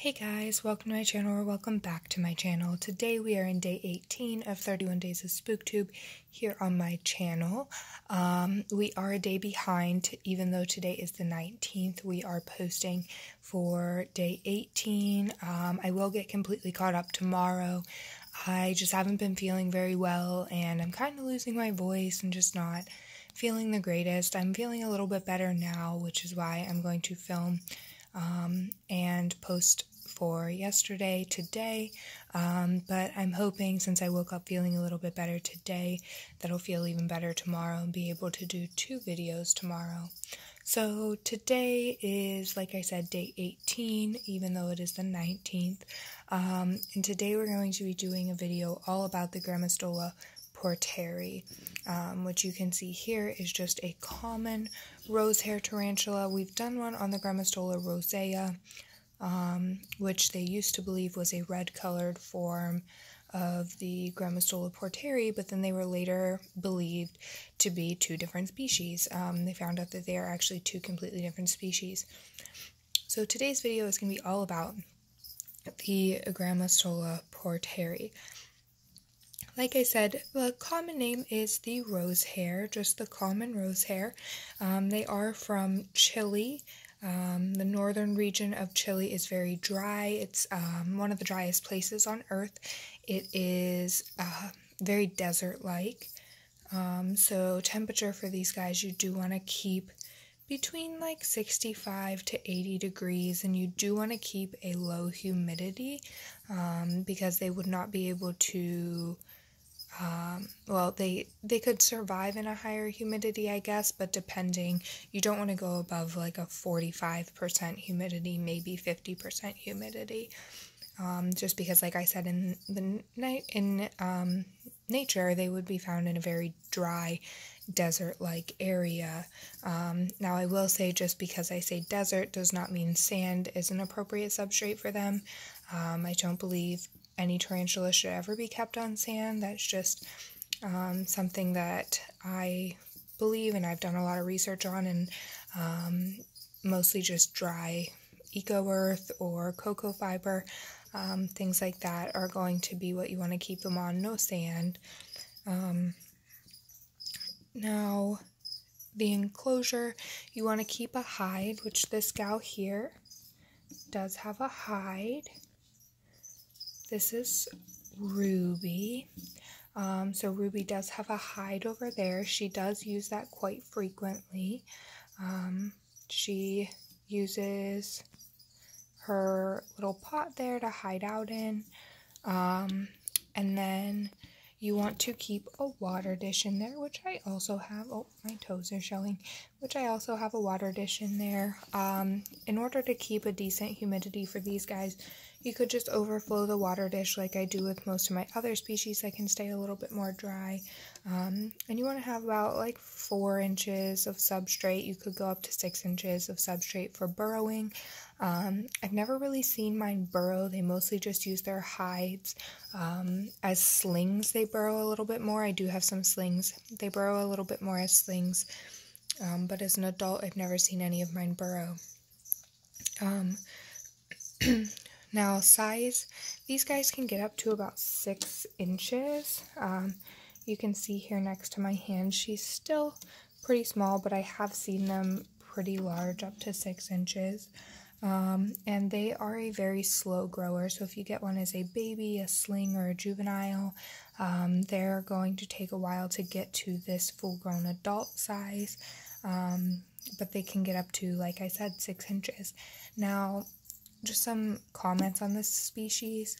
Hey guys, welcome to my channel or welcome back to my channel. Today we are in day 18 of 31 days of SpookTube here on my channel. We are a day behind, even though today is the 19th. We are posting for day 18. I will get completely caught up tomorrow. I just haven't been feeling very well and I'm kind of losing my voice and just not feeling the greatest. I'm feeling a little bit better now, which is why I'm going to film and post for yesterday, today, but I'm hoping since I woke up feeling a little bit better today, that I'll feel even better tomorrow and be able to do 2 videos tomorrow. So today is, like I said, day 18, even though it is the 19th, and today we're going to be doing a video all about the GRAMMOSTOLA porteri, which you can see here is just a common rose hair tarantula. We've done one on the GRAMMOSTOLA rosea, which they used to believe was a red-colored form of the GRAMMOSTOLA porteri, but then they were later believed to be 2 different species. They found out that they are actually 2 completely different species. So today's video is going to be all about the GRAMMOSTOLA porteri. Like I said, the common name is the rose hair, just the common rose hair. They are from Chile. The northern region of Chile is very dry. It's one of the driest places on Earth. It is very desert-like. So temperature for these guys, you do want to keep between like 65 to 80 degrees, and you do want to keep a low humidity because they would not be able to well, they could survive in a higher humidity, I guess, but depending, you don't want to go above like a 45% humidity, maybe 50% humidity, just because, like I said, in nature, they would be found in a very dry, desert-like area. Now, I will say, just because I say desert does not mean sand is an appropriate substrate for them. I don't believe any tarantula should ever be kept on sand. That's just something that I believe, and I've done a lot of research on, and mostly just dry eco-earth or cocoa fiber, things like that are going to be what you want to keep them on, no sand. Now, the enclosure, you want to keep a hide, which this gal here does have a hide. This is Ruby. So Ruby does have a hide over there. She does use that quite frequently. She uses her little pot there to hide out in. And then you want to keep a water dish in there, which I also have. Oh, my toes are showing. Which I also have a water dish in there. In order to keep a decent humidity for these guys, you could just overflow the water dish like I do with most of my other species that can stay a little bit more dry. And you want to have about like 4 inches of substrate. You could go up to 6 inches of substrate for burrowing. I've never really seen mine burrow. They mostly just use their hides. As slings, they burrow a little bit more. I do have some slings. They burrow a little bit more as slings. But as an adult, I've never seen any of mine burrow. Now, size, these guys can get up to about 6 inches. You can see here next to my hand, she's still pretty small, but I have seen them pretty large, up to 6 inches. And they are a very slow grower, so if you get one as a baby, a sling, or a juvenile, they're going to take a while to get to this full-grown adult size, but they can get up to, like I said, 6 inches. Now, just some comments on this species.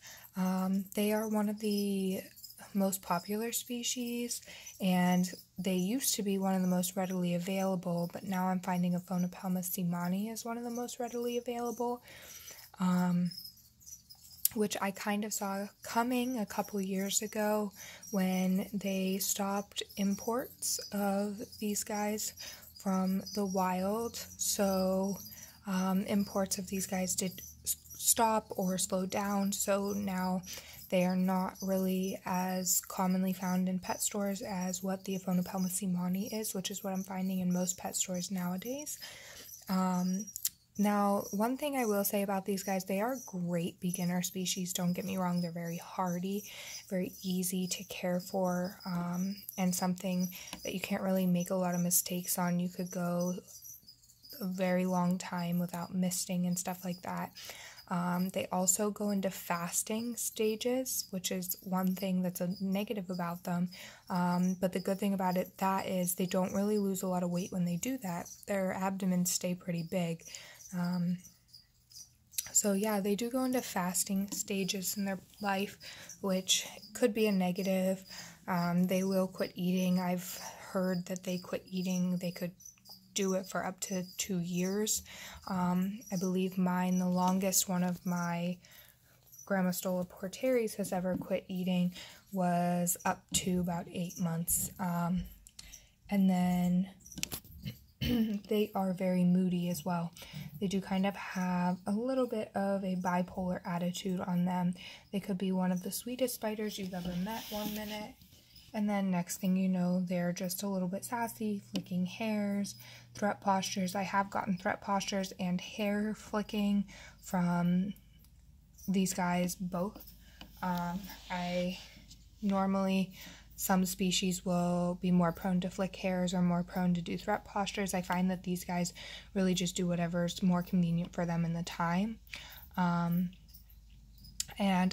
They are one of the most popular species, and they used to be one of the most readily available, but now I'm finding Aphonopelma seemani is one of the most readily available, which I kind of saw coming a couple years ago when they stopped imports of these guys from the wild. So imports of these guys did stop or slow down, so now they are not really as commonly found in pet stores as what the Aphonopelma seemani is, which is what I'm finding in most pet stores nowadays. Now, one thing I will say about these guys, they are great beginner species. Don't get me wrong, they're very hardy, very easy to care for, and something that you can't really make a lot of mistakes on. You could go a very long time without misting and stuff like that. They also go into fasting stages, which is one thing that's a negative about them. But the good thing about that is they don't really lose a lot of weight when they do that. Their abdomens stay pretty big. So yeah, they do go into fasting stages in their life, which could be a negative. They will quit eating. I've heard that they quit eating. They could do it for up to 2 years. I believe the longest one of my GRAMMOSTOLA PORTERIs has ever quit eating was up to about 8 months. And then they are very moody as well. They do kind of have a little bit of a bipolar attitude on them. They could be one of the sweetest spiders you've ever met one minute, and then next thing you know, they're just a little bit sassy, flicking hairs, threat postures. I have gotten threat postures and hair flicking from these guys both. Some species will be more prone to flick hairs or more prone to do threat postures. I find that these guys really just do whatever's more convenient for them in the time. And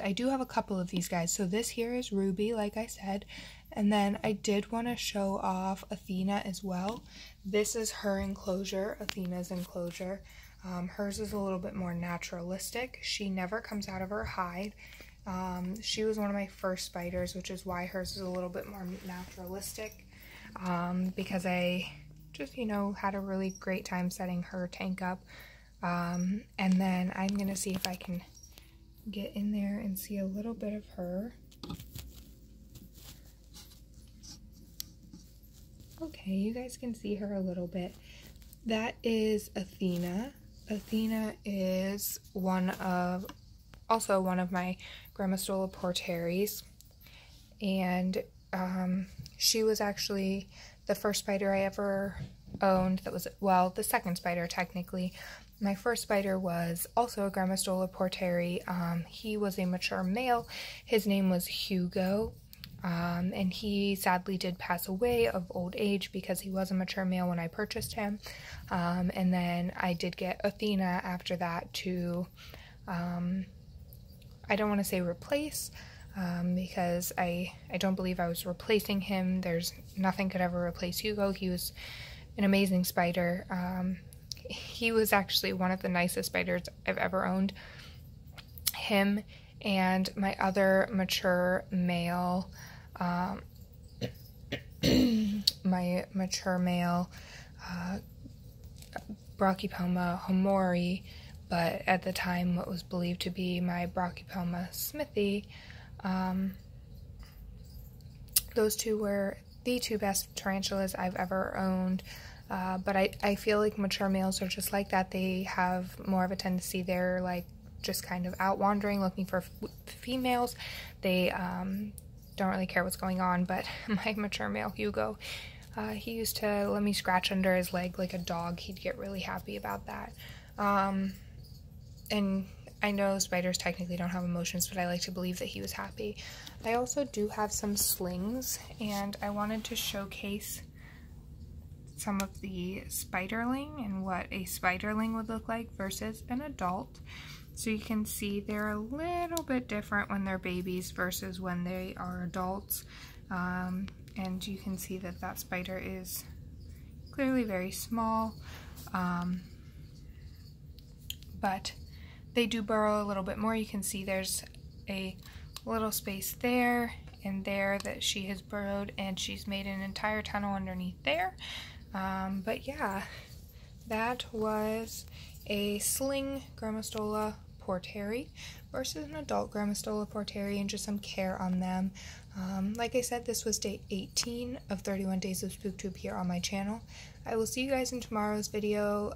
I do have a couple of these guys. So this here is Ruby, like I said. And then I did want to show off Athena as well. This is her enclosure, Athena's enclosure. Hers is a little bit more naturalistic. She never comes out of her hide. She was one of my first spiders, which is why hers is a little bit more naturalistic, because I just, had a really great time setting her tank up. And then I'm going to see if I can get in there and see a little bit of her. Okay, you guys can see her a little bit. That is Athena. Athena is also one of my GRAMMOSTOLA PORTERIs, and she was actually the first spider I ever owned. That was, well, the second spider technically. My first spider was also a GRAMMOSTOLA PORTERI. He was a mature male. His name was Hugo, and he sadly did pass away of old age because he was a mature male when I purchased him. And then I did get Athena after that to, I don't want to say replace, because I don't believe I was replacing him. There's nothing could ever replace Hugo. He was an amazing spider. He was actually one of the nicest spiders I've ever owned. Him and my other mature male, Brachypelma homori, but at the time what was believed to be my Brachypelma smithi. Those two were the two best tarantulas I've ever owned. But I feel like mature males are just like that. They have more of a tendency, they're like just kind of out wandering looking for females. They don't really care what's going on. But my mature male Hugo, he used to let me scratch under his leg like a dog. He'd get really happy about that. And I know spiders technically don't have emotions, but I like to believe that he was happy. I also do have some slings, and I wanted to showcase some of the spiderling and what a spiderling would look like versus an adult. So you can see they're a little bit different when they're babies versus when they are adults. And you can see that that spider is clearly very small, but they do burrow a little bit more. You can see there's a little space there and there that she has burrowed, and she's made an entire tunnel underneath there. But yeah, that was a sling GRAMMOSTOLA PORTERI versus an adult GRAMMOSTOLA PORTERI, and just some care on them. Like I said, this was day 18 of 31 days of SpookTube here on my channel. I will see you guys in tomorrow's video.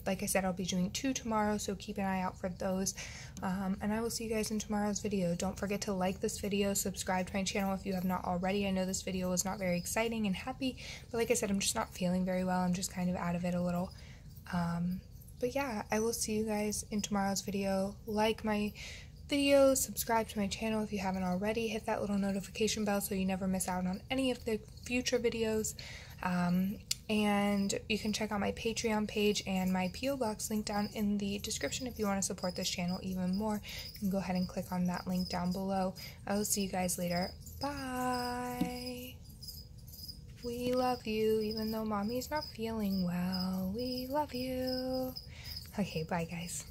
Like I said, I'll be doing 2 tomorrow, so keep an eye out for those. And I will see you guys in tomorrow's video. Don't forget to like this video, subscribe to my channel if you have not already. I know this video was not very exciting and happy, but like I said, I'm just not feeling very well. I'm just kind of out of it a little. But yeah, I will see you guys in tomorrow's video. Like my videos, subscribe to my channel if you haven't already, hit that little notification bell so you never miss out on any of the future videos. And you can check out my Patreon page and my P.O. Box link down in the description if you want to support this channel even more. You can go ahead and click on that link down below. I will see you guys later. Bye! We love you, even though Mommy's not feeling well. We love you. Okay, bye guys.